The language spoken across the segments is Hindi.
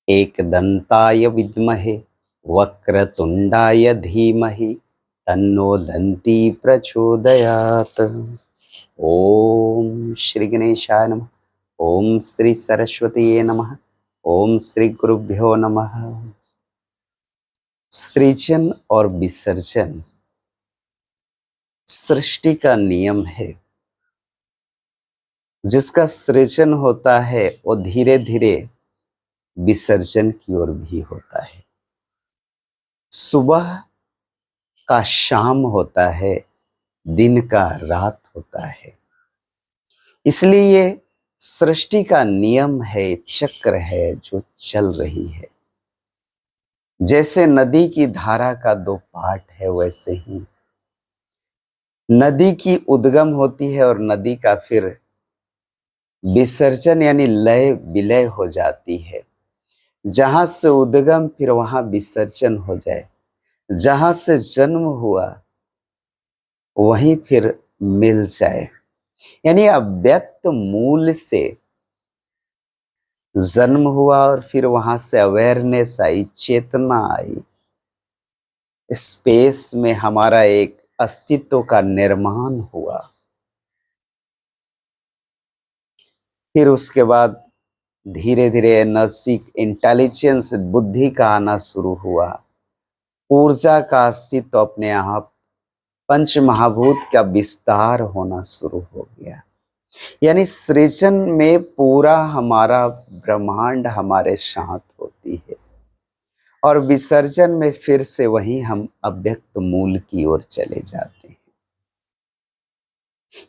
एकदन्ताय विद्महे वक्रतुण्डाय धीमहि तन्नो दन्ती प्रचोदयात्। ओम श्री गणेशाय नमः। ओम श्री सरस्वतीये नमः। ओम श्री गुरुभ्यो नमः। सृजन और विसर्जन सृष्टि का नियम है। जिसका सृजन होता है वो धीरे धीरे विसर्जन की ओर भी होता है। सुबह का शाम होता है, दिन का रात होता है। इसलिए ये सृष्टि का नियम है, चक्र है जो चल रही है। जैसे नदी की धारा का दो पार्ट है, वैसे ही नदी की उद्गम होती है और नदी का फिर विसर्जन यानी लय विलय हो जाती है। जहां से उद्गम फिर वहां विसर्जन हो जाए, जहां से जन्म हुआ वहीं फिर मिल जाए। यानी अव्यक्त मूल से जन्म हुआ और फिर वहां से अवेयरनेस आई, चेतना आई। स्पेस में हमारा एक अस्तित्व का निर्माण हुआ। फिर उसके बाद धीरे धीरे एनर्जी, इंटेलिजेंस, बुद्धि का आना शुरू हुआ। ऊर्जा का अस्तित्व अपने आप पंच महाभूत का विस्तार होना शुरू हो गया। यानी सृजन में पूरा हमारा ब्रह्मांड हमारे साथ होती है और विसर्जन में फिर से वही हम अव्यक्त मूल की ओर चले जाते हैं।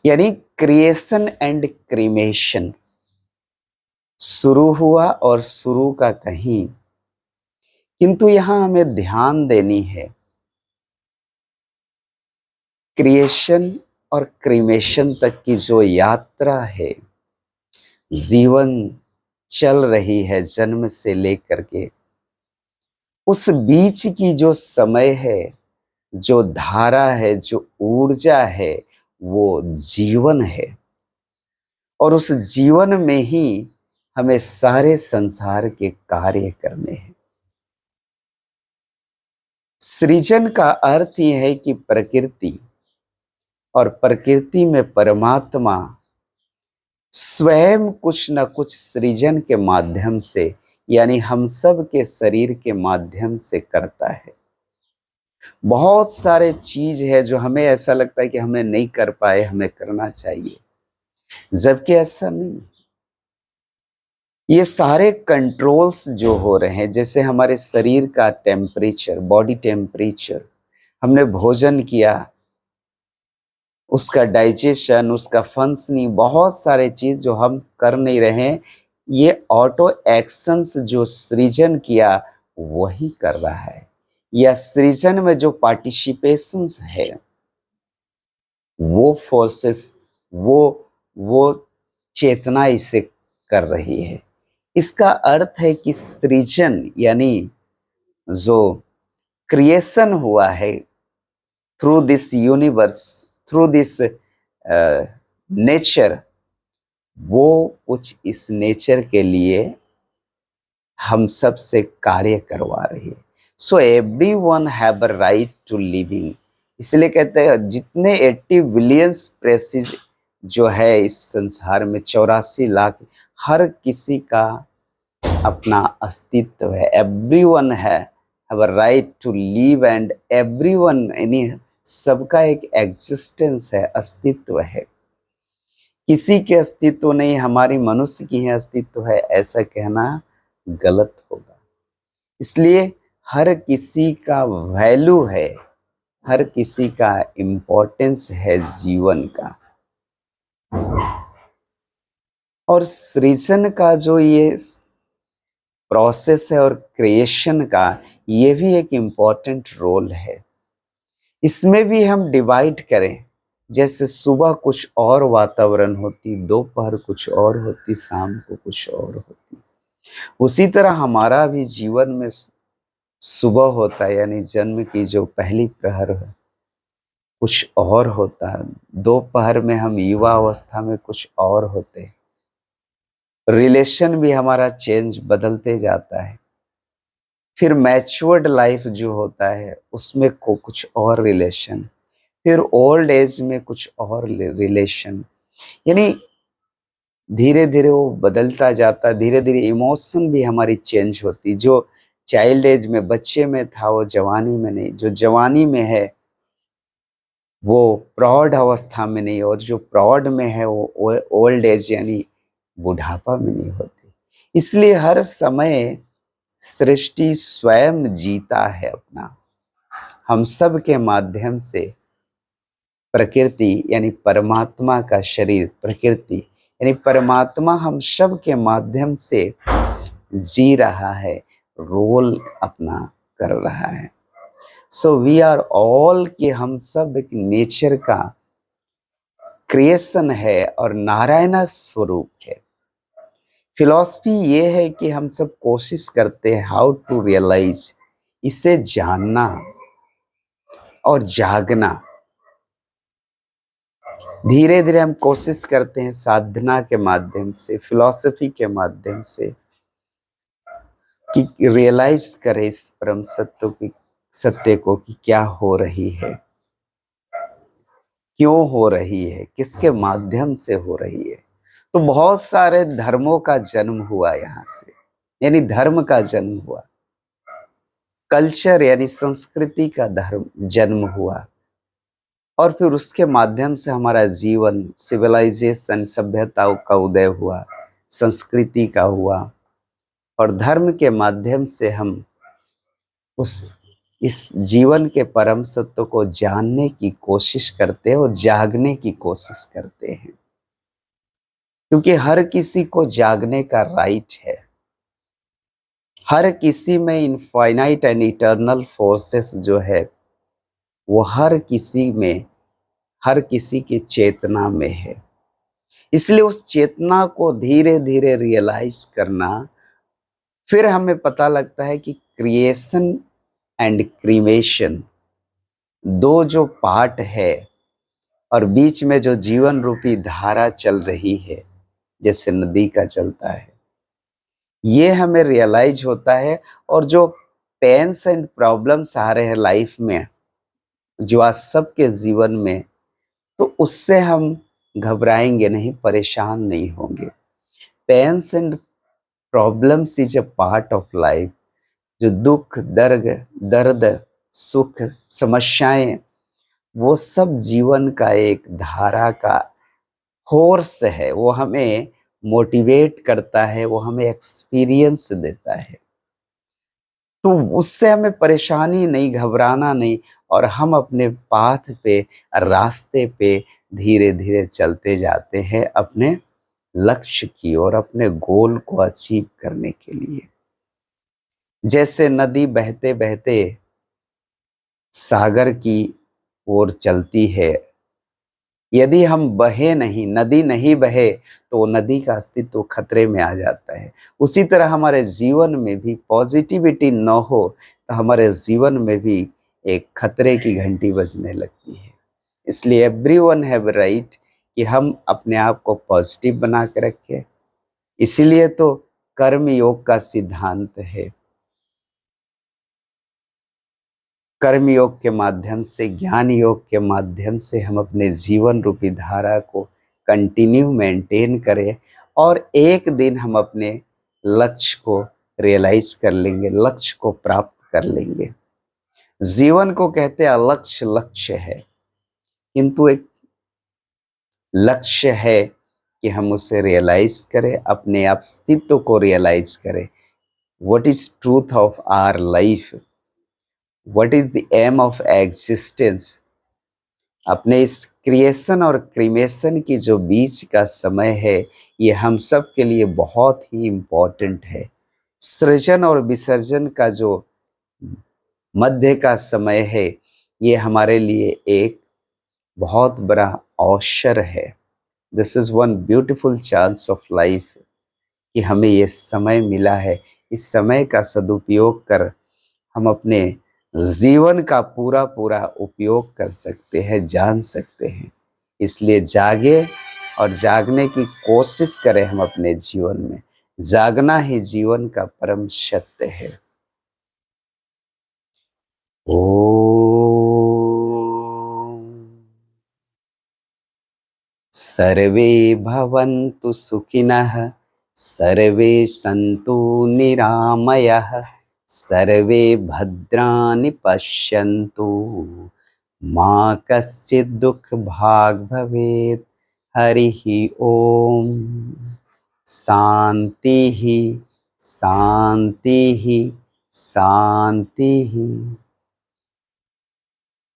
यानी क्रिएशन एंड क्रीमेशन शुरू हुआ और शुरू का कहीं, किंतु यहां हमें ध्यान देनी है। क्रिएशन और क्रीमेशन तक की जो यात्रा है, जीवन चल रही है जन्म से लेकर के, उस बीच की जो समय है, जो धारा है, जो ऊर्जा है, वो जीवन है। और उस जीवन में ही हमें सारे संसार के कार्य करने हैं। सृजन का अर्थ ही है कि प्रकृति और प्रकृति में परमात्मा स्वयं कुछ न कुछ सृजन के माध्यम से, यानी हम सब के शरीर के माध्यम से करता है। बहुत सारे चीज है जो हमें ऐसा लगता है कि हमें नहीं कर पाए, हमें करना चाहिए, जबकि ऐसा नहीं। ये सारे कंट्रोल्स जो हो रहे हैं, जैसे हमारे शरीर का टेम्परेचर, बॉडी टेम्परेचर, हमने भोजन किया, उसका डाइजेशन, उसका फंक्शनिंग, बहुत सारे चीज जो हम कर नहीं रहे हैं, ये ऑटो एक्शंस जो सृजन किया वही कर रहा है। या सृजन में जो पार्टिसिपेशंस है, वो फोर्सेस, वो चेतना इसे कर रही है। इसका अर्थ है कि सृजन यानी जो क्रिएशन हुआ है through this universe, through this nature, वो कुछ इस नेचर के लिए हम सब से कार्य करवा रही है। So everyone have a right to living. इसलिए कहते हैं जितने 80 बिलियन स्पीशीज जो है इस संसार में, 84 लाख, हर किसी का अपना अस्तित्व है। Everyone have a right to live and everyone, यानी सबका एक एग्जिस्टेंस है, अस्तित्व है। किसी के अस्तित्व नहीं, हमारी मनुष्य की ही अस्तित्व है, ऐसा कहना गलत होगा। इसलिए हर किसी का वैल्यू है, हर किसी का इम्पोर्टेंस है जीवन का। और सृजन का जो ये प्रोसेस है और क्रिएशन का, ये भी एक इम्पोर्टेंट रोल है। इसमें भी हम डिवाइड करें, जैसे सुबह कुछ और वातावरण होती, दोपहर कुछ और होती, शाम को कुछ और होती, उसी तरह हमारा भी जीवन में सुबह होता है, यानी जन्म की जो पहली प्रहर है, कुछ और होता, दोपहर में हम युवा अवस्था में कुछ और होते, रिलेशन भी हमारा चेंज बदलते जाता है। फिर मैच्योर्ड लाइफ जो होता है उसमें को कुछ और रिलेशन, फिर ओल्ड एज में कुछ और रिलेशन, यानी धीरे धीरे वो बदलता जाता, धीरे धीरे इमोशन भी हमारी चेंज होती। जो चाइल्ड एज में बच्चे में था वो जवानी में नहीं, जो जवानी में है वो प्रौढ़ अवस्था में नहीं, और जो प्रौढ़ में है वो ओल्ड एज यानी बुढ़ापा में नहीं होती। इसलिए हर समय सृष्टि स्वयं जीता है अपना, हम सब के माध्यम से। प्रकृति यानी परमात्मा का शरीर, प्रकृति यानी परमात्मा हम सब के माध्यम से जी रहा है, रोल अपना कर रहा है। सो वी आर ऑल, कि हम सब एक नेचर का क्रिएशन है और नारायण स्वरूप है। फिलॉसफी ये है कि हम सब कोशिश करते हैं हाउ टू रियलाइज, इसे जानना और जागना। धीरे धीरे हम कोशिश करते हैं साधना के माध्यम से, फिलॉसफी के माध्यम से, कि रियलाइज करें इस परम सत्य को कि क्या हो रही है, क्यों हो रही है, किसके माध्यम से हो रही है। तो बहुत सारे धर्मों का जन्म हुआ यहाँ से, यानी धर्म का जन्म हुआ, कल्चर यानी संस्कृति का धर्म जन्म हुआ, और फिर उसके माध्यम से हमारा जीवन, सिविलाइजेशन, सभ्यताओं का उदय हुआ, संस्कृति का हुआ, और धर्म के माध्यम से हम उस इस जीवन के परम सत्य को जानने की कोशिश करते हैं और जागने की कोशिश करते हैं, क्योंकि हर किसी को जागने का राइट है। हर किसी में इनफाइनाइट एंड इटर्नल फोर्सेस जो है वो हर किसी में, हर किसी की चेतना में है। इसलिए उस चेतना को धीरे धीरे रियलाइज करना, फिर हमें पता लगता है कि क्रिएशन एंड क्रीमेशन दो जो पार्ट है, और बीच में जो जीवन रूपी धारा चल रही है जैसे नदी का चलता है, ये हमें रियलाइज होता है। और जो पेन्स एंड प्रॉब्लम्स आ रहे हैं लाइफ में, जो आज सबके जीवन में, तो उससे हम घबराएंगे नहीं, परेशान नहीं होंगे। Pains and problems is a part of life. जो दुख, दर्द, सुख, समस्याएं, वो सब जीवन का एक धारा का फोर्स है। वो हमें मोटिवेट करता है, वो हमें एक्सपीरियंस देता है। तो उससे हमें परेशानी नहीं, घबराना नहीं, और हम अपने पाथ पे, रास्ते पे धीरे धीरे चलते जाते हैं अपने लक्ष्य की ओर, अपने गोल को अचीव करने के लिए। जैसे नदी बहते बहते सागर की ओर चलती है, यदि हम बहे नहीं, नदी नहीं बहे, तो नदी का अस्तित्व खतरे में आ जाता है। उसी तरह हमारे जीवन में भी पॉजिटिविटी न हो तो हमारे जीवन में भी एक खतरे की घंटी बजने लगती है। इसलिए एवरीवन हैव राइट कि हम अपने आप को पॉजिटिव बना के रखें। इसीलिए तो कर्म योग का सिद्धांत है। कर्म योग के माध्यम से, ज्ञान योग के माध्यम से हम अपने जीवन रूपी धारा को कंटिन्यू मेंटेन करें, और एक दिन हम अपने लक्ष्य को रियलाइज कर लेंगे, लक्ष्य को प्राप्त कर लेंगे। जीवन को कहते हैं लक्ष्य, लक्ष्य है, किंतु एक लक्ष्य है कि हम उसे रियलाइज करें, अपने अस्तित्व को रियलाइज करें। What is truth of our life, what is the aim of existence. अपने इस क्रिएशन और क्रीमेशन की जो बीच का समय है, ये हम सब के लिए बहुत ही इम्पोर्टेंट है। सृजन और विसर्जन का जो मध्य का समय है, ये हमारे लिए एक बहुत बड़ा अवसर है। This is one beautiful chance of life, कि हमें ये समय मिला है। इस समय का सदुपयोग कर हम अपने जीवन का पूरा पूरा उपयोग कर सकते हैं, जान सकते हैं। इसलिए जागे और जागने की कोशिश करें हम अपने जीवन में। जागना ही जीवन का परम सत्य है। ओम सर्वे भवन्तु सुखिनः, सर्वे सन्तु निरामयः, सर्वे भद्राणि पश्यन्तु, मा कश्चित् दुःखभाग् भवेत्। हरिः ओम। शांति ही, शांति ही, शांति ही।